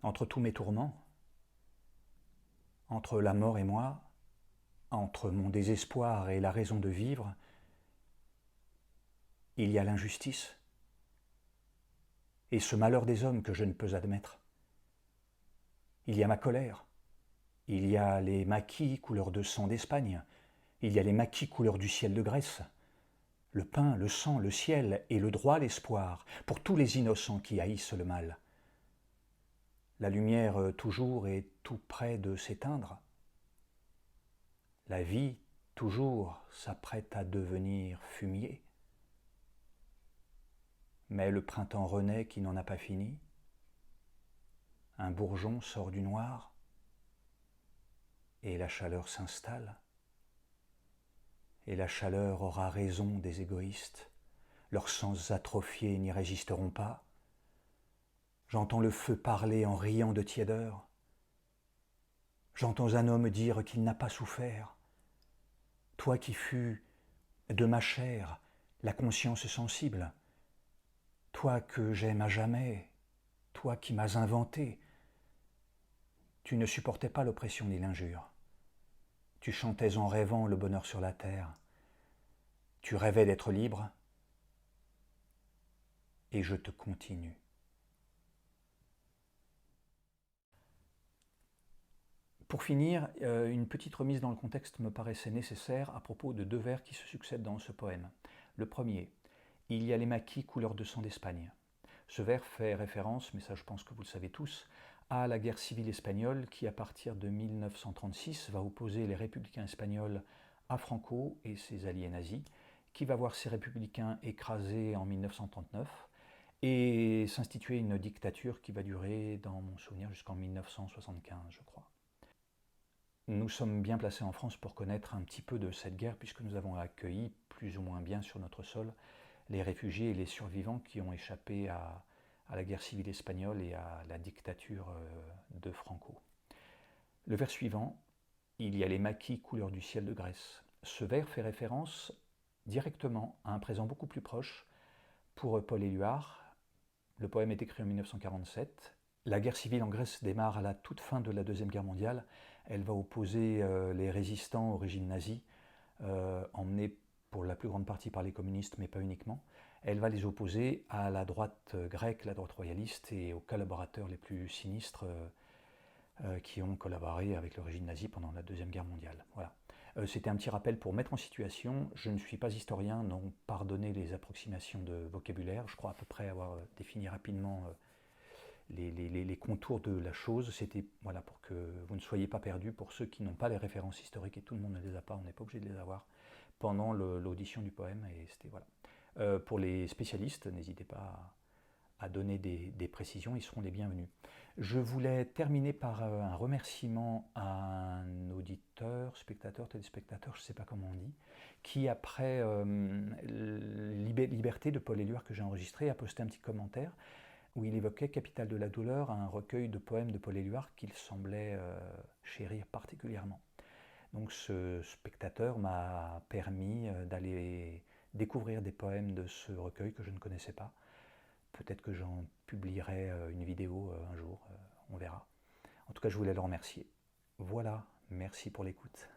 Entre tous mes tourments, entre la mort et moi, entre mon désespoir et la raison de vivre, il y a l'injustice et ce malheur des hommes que je ne peux admettre. Il y a ma colère, il y a les maquis couleur de sang d'Espagne, il y a les maquis couleur du ciel de Grèce, le pain, le sang, le ciel et le droit, l'espoir, pour tous les innocents qui haïssent le mal. La lumière toujours est tout près de s'éteindre. La vie toujours s'apprête à devenir fumier. Mais le printemps renaît qui n'en a pas fini. Un bourgeon sort du noir et la chaleur s'installe. Et la chaleur aura raison des égoïstes. Leurs sens atrophiés n'y résisteront pas. J'entends le feu parler en riant de tiédeur. J'entends un homme dire qu'il n'a pas souffert. Toi qui fus de ma chair la conscience sensible, toi que j'aime à jamais, toi qui m'as inventé, tu ne supportais pas l'oppression ni l'injure. Tu chantais en rêvant le bonheur sur la terre. Tu rêvais d'être libre, et je te continue. Pour finir, une petite remise dans le contexte me paraissait nécessaire à propos de deux vers qui se succèdent dans ce poème. Le premier, il y a les maquis couleur de sang d'Espagne. Ce vers fait référence, mais ça je pense que vous le savez tous, à la guerre civile espagnole qui, à partir de 1936, va opposer les républicains espagnols à Franco et ses alliés nazis, qui va voir ces républicains écrasés en 1939 et s'instituer une dictature qui va durer, dans mon souvenir, jusqu'en 1975, je crois. Nous sommes bien placés en France pour connaître un petit peu de cette guerre, puisque nous avons accueilli plus ou moins bien sur notre sol les réfugiés et les survivants qui ont échappé à la guerre civile espagnole et à la dictature de Franco. Le vers suivant, il y a les maquis couleur du ciel de Grèce. Ce vers fait référence directement à un présent beaucoup plus proche pour Paul Éluard. Le poème est écrit en 1947. La guerre civile en Grèce démarre à la toute fin de la Deuxième Guerre mondiale. Elle va opposer les résistants au régime nazi, emmenés pour la plus grande partie par les communistes, mais pas uniquement. Elle va les opposer à la droite grecque, la droite royaliste, et aux collaborateurs les plus sinistres qui ont collaboré avec le régime nazi pendant la Deuxième Guerre mondiale. Voilà. C'était un petit rappel pour mettre en situation. Je ne suis pas historien, donc pardonnez les approximations de vocabulaire. Je crois à peu près avoir défini rapidement les contours de la chose. C'était voilà, pour que vous ne soyez pas perdus, pour ceux qui n'ont pas les références historiques, et tout le monde ne les a pas, on n'est pas obligé de les avoir, pendant l'audition du poème. Et c'était voilà. Pour les spécialistes, n'hésitez pas à donner des précisions, ils seront les bienvenus. Je voulais terminer par un remerciement à un auditeur, spectateur, téléspectateur, je ne sais pas comment on dit, qui après Liberté de Paul Éluard que j'ai enregistré a posté un petit commentaire où il évoquait Capitale de la douleur, un recueil de poèmes de Paul Éluard qu'il semblait chérir particulièrement. Donc ce spectateur m'a permis d'aller découvrir des poèmes de ce recueil que je ne connaissais pas. Peut-être que j'en publierai une vidéo un jour, on verra. En tout cas, je voulais le remercier. Voilà, merci pour l'écoute.